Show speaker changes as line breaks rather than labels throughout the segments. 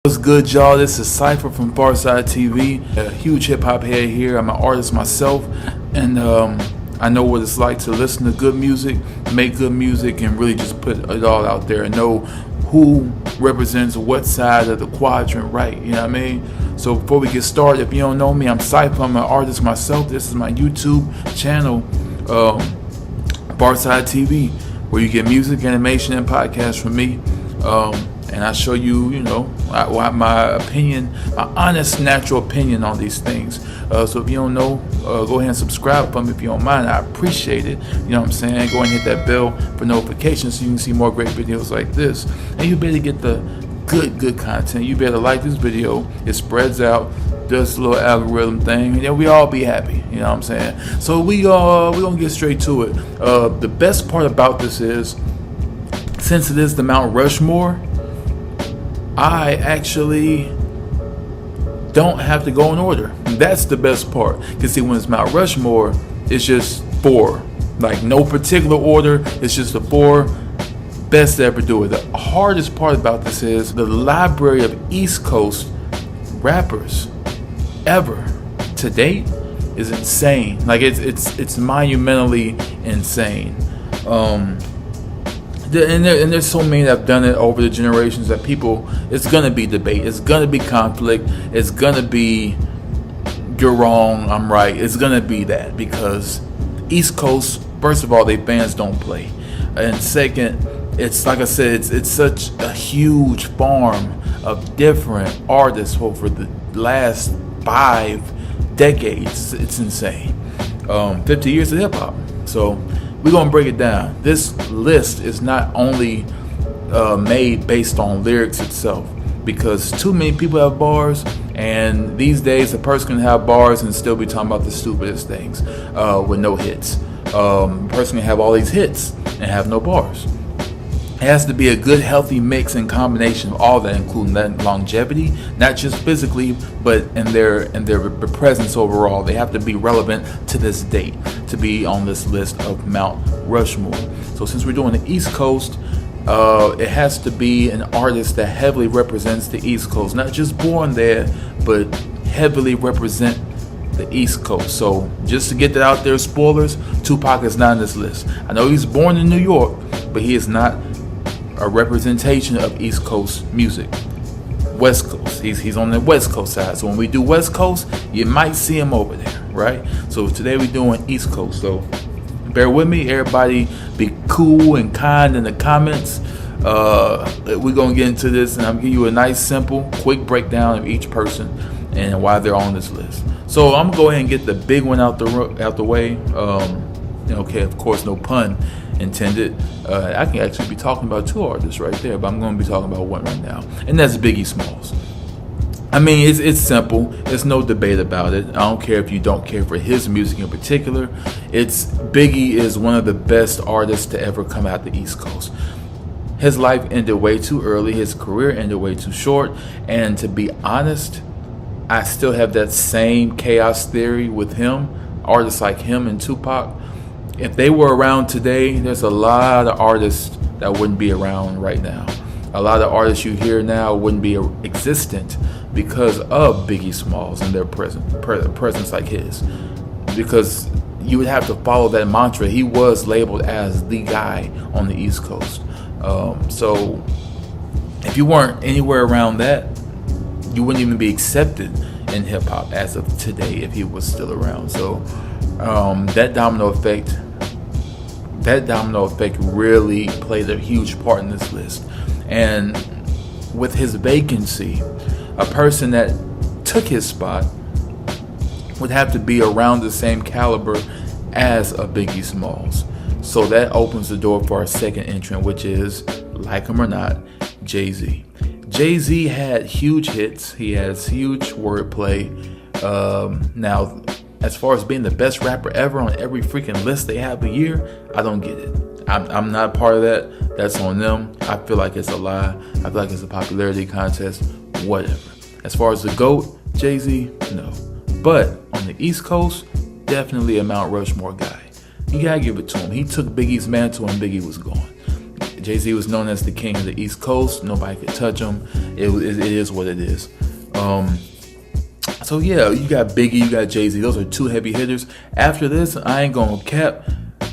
What's good, y'all? This is Cypher from Farside TV. A huge hip hop head here. I'm an artist myself, and I know what it's like to listen to good music, make good music, and really just put it all out there and know who represents what side of the quadrant, right? You know what I mean? So before we get started, if you don't know me, I'm Cypher. I'm an artist myself. This is my YouTube channel, Farside TV, where you get music, animation, and podcasts from me. And I show you, my opinion, my honest, natural opinion on these things. So if you don't know, go ahead and subscribe for me if you don't mind. I appreciate it. You know what I'm saying? Go ahead and hit that bell for notifications so you can see more great videos like this. And you better get the good content. You better like this video. It spreads out, does a little algorithm thing, and then we all be happy. You know what I'm saying? So we're gonna get straight to it. The best part about this is, since it is the Mount Rushmore, I actually don't have to go in order. That's the best part. Because see, when it's Mount Rushmore, it's just four. Like, no particular order. It's just the four best to ever do it. The hardest part about this is the library of East Coast rappers ever to date is insane. Like, it's monumentally insane. And there's so many that have done it over the generations that people, it's going to be debate, it's going to be conflict, it's going to be you're wrong, I'm right. It's going to be that, because East Coast, first of all, they fans don't play. And second, it's like I said, it's such a huge farm of different artists over the last 5 decades. It's insane. 50 years of hip hop. So we're going to break it down. This list is not only made based on lyrics itself, because too many people have bars, and these days a person can have bars and still be talking about the stupidest things with no hits. A person can have all these hits and have no bars. It has to be a good, healthy mix and combination of all that, including that longevity, not just physically, but in their presence overall. They have to be relevant to this date to be on this list of Mount Rushmore. So since we're doing the East Coast, it has to be an artist that heavily represents the East Coast, not just born there, but heavily represent the East Coast. So just to get that out there, spoilers, Tupac is not on this list. I know he's born in New York, but he is not a representation of East Coast music. West Coast, he's on the West Coast side. So when we do West Coast, you might see him over there, right? So today we're doing East Coast. So bear with me, everybody. Be cool and kind in the comments. We're gonna get into this, and I'm gonna give you a nice, simple, quick breakdown of each person and why they're on this list. So I'm gonna go ahead and get the big one out the way. Okay, of course, no pun intended. I can actually be talking about two artists right there, but I'm going to be talking about one right now, and that's Biggie Smalls. I mean, it's simple. There's no debate about it. I don't care if you don't care for his music in particular. Biggie is one of the best artists to ever come out the East Coast. His life ended way too early. His career ended way too short. And to be honest, I still have that same chaos theory with him. Artists like him and Tupac, if they were around today, there's a lot of artists that wouldn't be around right now. A lot of artists you hear now wouldn't be existent because of Biggie Smalls and their presence like his. Because you would have to follow that mantra. He was labeled as the guy on the East Coast. So if you weren't anywhere around that, you wouldn't even be accepted in hip hop as of today if he was still around. So that domino effect really played a huge part in this list. And with his vacancy, a person that took his spot would have to be around the same caliber as a Biggie Smalls. So that opens the door for our second entrant, which is, like him or not, Jay-Z. Jay-Z had huge hits. He has huge wordplay. Now, as far as being the best rapper ever on every freaking list they have a year, I don't get it. I'm not a part of that. That's on them. I feel like it's a lie. I feel like it's a popularity contest. Whatever. As far as the GOAT, Jay-Z, no. But on the East Coast, definitely a Mount Rushmore guy. You gotta give it to him. He took Biggie's mantle and Biggie was gone. Jay-Z was known as the king of the East Coast. Nobody could touch him. It is what it is. So yeah, you got Biggie, you got Jay-Z. Those are two heavy hitters. After this, I ain't gonna cap.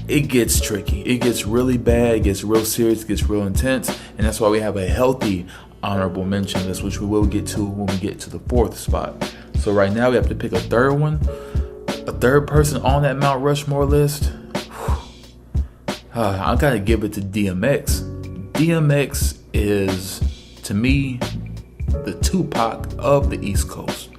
It gets tricky. It gets really bad. It gets real serious. It gets real intense. And that's why we have a healthy honorable mention list, which we will get to when we get to the fourth spot. So right now we have to pick a third one. A third person on that Mount Rushmore list. I gotta give it to DMX. DMX is, to me, the Tupac of the East Coast.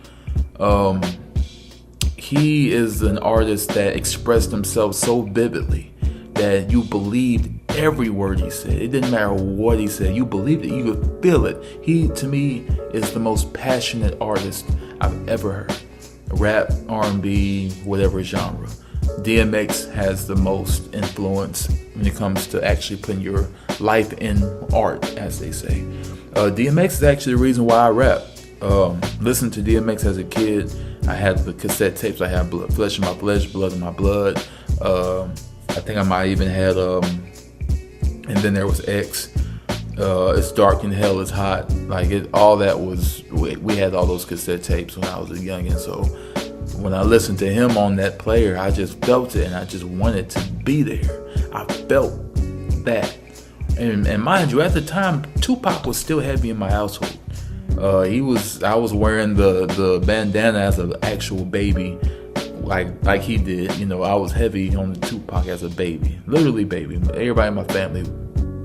He is an artist that expressed himself so vividly that you believed every word he said. It didn't matter what he said. You believed it. You could feel it. He, to me, is the most passionate artist I've ever heard. Rap, R&B, whatever genre. DMX has the most influence when it comes to actually putting your life in art, as they say. DMX is actually the reason why I rap. Listening to DMX as a kid, I had the cassette tapes. I had Flesh in My Flesh, Blood in My Blood. I think I might even had, and then there was X. It's Dark and Hell is Hot. Like all that was, we had all those cassette tapes when I was a youngin'. So when I listened to him on that player, I just felt it, and I just wanted to be there. I felt that, and mind you, at the time, Tupac was still heavy in my household. I was wearing the bandana as an actual baby, like he did. You know, I was heavy on the Tupac as a baby, literally baby. Everybody in my family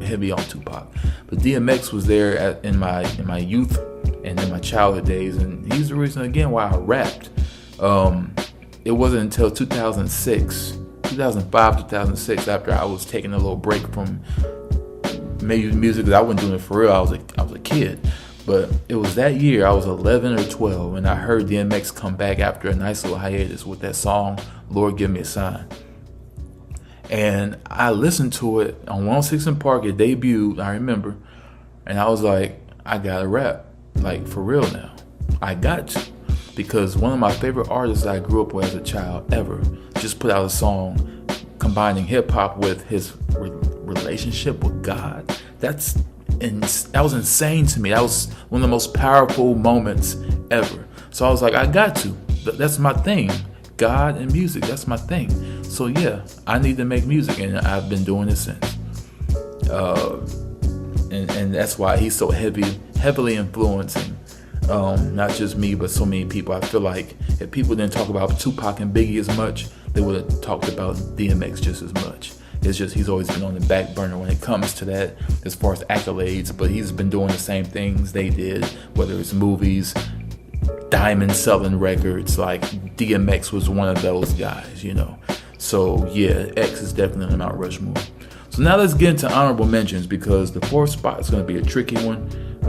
heavy on Tupac, but DMX was there in my youth and in my childhood days, and he's the reason again why I rapped. It wasn't until 2005, 2006, after I was taking a little break from music, because I wasn't doing it for real. I was a kid. But it was that year, I was 11 or 12, and I heard DMX come back after a nice little hiatus with that song, Lord Give Me a Sign. And I listened to it on 106 in Park. It debuted, I remember. And I was like, I gotta rap. Like, for real now. I got to. Because one of my favorite artists I grew up with as a child ever just put out a song combining hip-hop with his relationship with God. That was insane to me. That was one of the most powerful moments ever. So I was like, I got to. That's my thing. God and music, that's my thing. So yeah, I need to make music, and I've been doing it since. And that's why he's so heavily influencing, not just me, but so many people. I feel like if people didn't talk about Tupac and Biggie as much, they would have talked about DMX just as much. It's just he's always been on the back burner when it comes to that as far as accolades, but he's been doing the same things they did, whether it's movies, diamond selling records. Like DMX was one of those guys, you know. So yeah, X is definitely on Mount Rushmore. So now let's get into honorable mentions, because the fourth spot is going to be a tricky one. I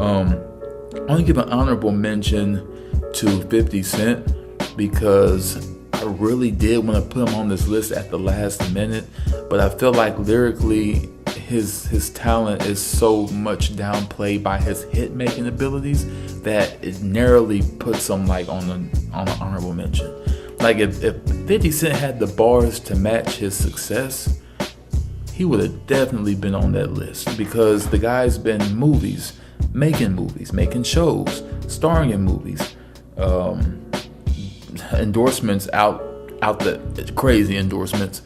want to give an honorable mention to 50 Cent, because I really did want to put him on this list at the last minute, but I feel like lyrically his talent is so much downplayed by his hit making abilities that it narrowly puts him like on an honorable mention. Like if 50 Cent had the bars to match his success, he would have definitely been on that list, because the guy's been making shows, starring in movies, endorsements out the crazy endorsements,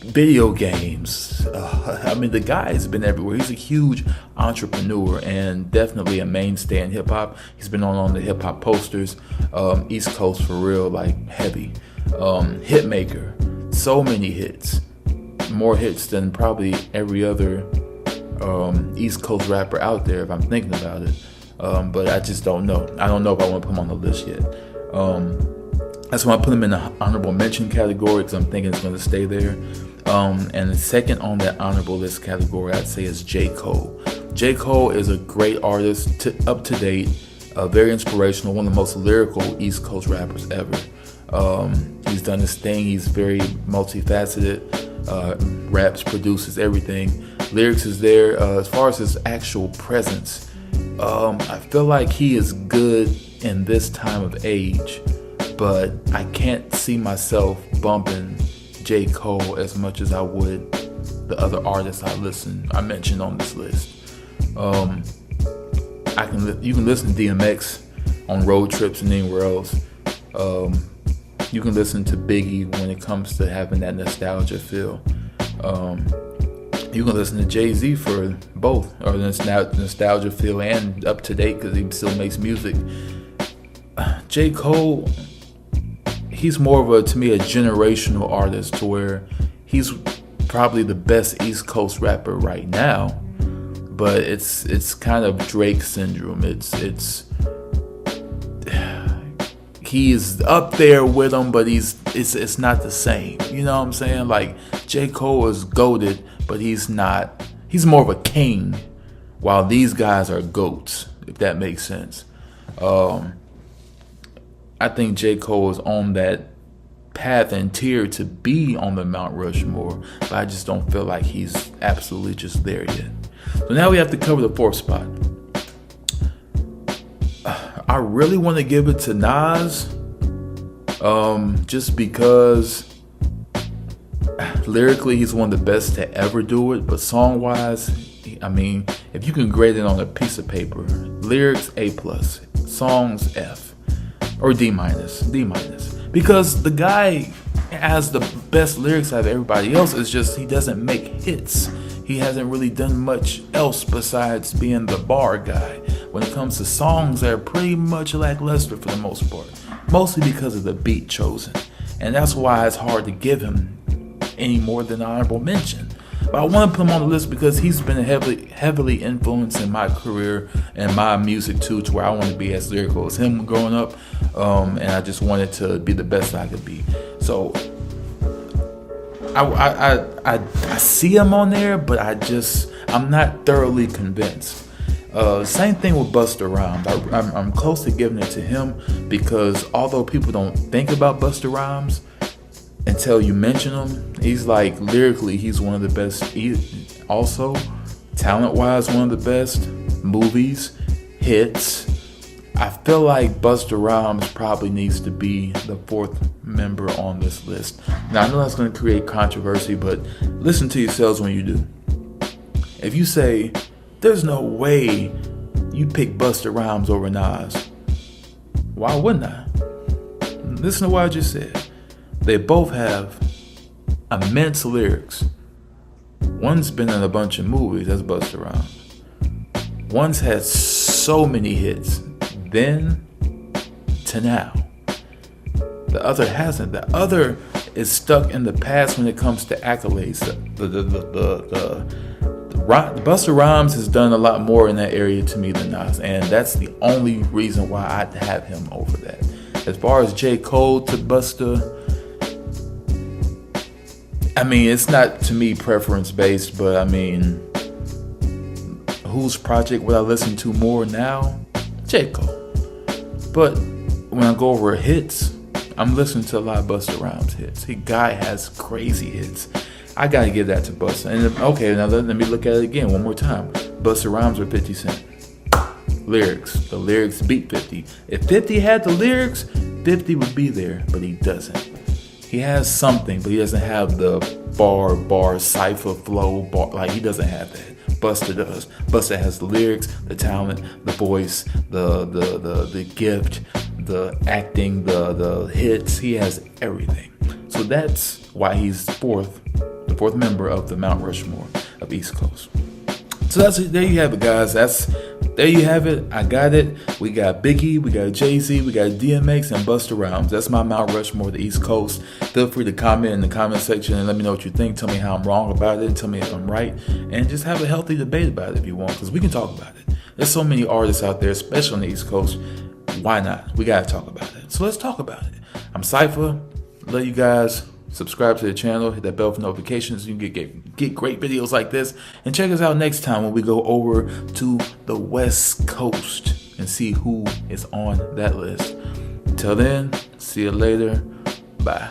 video games. I mean, the guy's been everywhere. He's a huge entrepreneur and definitely a mainstay in hip hop. He's been on the hip hop posters, East Coast for real, like heavy. Hit maker, so many hits, more hits than probably every other East Coast rapper out there, if I'm thinking about it. But I just don't know. I don't know if I want to put him on the list yet. That's why I put him in the honorable mention category, because I'm thinking it's going to stay there. And the second on that honorable list category, I'd say, is J. Cole. J. Cole is a great artist, up to date, very inspirational, one of the most lyrical East Coast rappers ever. He's done his thing. He's very multifaceted. Raps, produces everything. Lyrics is there. As far as his actual presence, I feel like he is good in this time of age, but I can't see myself bumping J. Cole as much as I would the other artists I mentioned on this list. You can listen to DMX on road trips and anywhere else. You can listen to Biggie when it comes to having that nostalgia feel. You can listen to Jay-Z for both, or the nostalgia feel and up to date because he still makes music. J. Cole, he's more of to me, a generational artist, to where he's probably the best East Coast rapper right now, but it's kind of Drake syndrome. He's up there with him, but it's not the same. You know what I'm saying? Like, J. Cole is goated, but he's not. He's more of a king, while these guys are goats, if that makes sense. I think J. Cole is on that path and tier to be on the Mount Rushmore, but I just don't feel like he's absolutely just there yet. So now we have to cover the fourth spot. I really want to give it to Nas, just because lyrically he's one of the best to ever do it, but song-wise, I mean, if you can grade it on a piece of paper, lyrics A+, songs F. Or D-, because the guy has the best lyrics out of everybody else. It's just he doesn't make hits. He hasn't really done much else besides being the bar guy. When it comes to songs, they're pretty much lackluster for the most part, mostly because of the beat chosen, and that's why it's hard to give him any more than an honorable mention. But I want to put him on the list because he's been heavily influenced in my career and my music too, to where I want to be as lyrical as him growing up, and I just wanted to be the best I could be. So I see him on there, but I'm not thoroughly convinced. Same thing with Busta Rhymes. I'm close to giving it to him because although people don't think about Busta Rhymes until you mention him, he's like lyrically, he's one of the best. Also, talent-wise, one of the best. Movies, hits. I feel like Busta Rhymes probably needs to be the fourth member on this list. Now, I know that's going to create controversy, but listen to yourselves when you do. If you say, there's no way you pick Busta Rhymes over Nas, why wouldn't I? Listen to what I just said. They both have immense lyrics. One's been in a bunch of movies, that's Busta Rhymes. One's had so many hits, then to now. The other hasn't. The other is stuck in the past when it comes to accolades. Busta Rhymes has done a lot more in that area to me than Nas, and that's the only reason why I'd have him over that. As far as J. Cole to Busta, I mean, it's not to me preference based, but I mean, whose project would I listen to more now? J. Cole. But when I go over hits, I'm listening to a lot of Busta Rhymes hits. The guy has crazy hits. I gotta give that to Busta. And okay, now let me look at it again one more time. Busta Rhymes or 50 Cent. Lyrics. The lyrics beat 50. If 50 had the lyrics, 50 would be there, but he doesn't. He has something, but he doesn't have the bar, cipher, flow, like he doesn't have that. Busta does. Busta has the lyrics, the talent, the voice, the gift, the acting, the hits. He has everything. So that's why he's the fourth member of the Mount Rushmore of East Coast. So there you have it, guys. There you have it. I got it. We got Biggie, we got Jay-Z, we got DMX, and Busta Rhymes. That's my Mount Rushmore, the East Coast. Feel free to comment in the comment section and let me know what you think. Tell me how I'm wrong about it. Tell me if I'm right. And just have a healthy debate about it if you want, because we can talk about it. There's so many artists out there, especially on the East Coast. Why not? We got to talk about it. So let's talk about it. I'm Cypher. Love you guys. Subscribe to the channel, hit that bell for notifications. You can get great videos like this. And check us out next time when we go over to the West Coast and see who is on that list. Until then, see you later. Bye.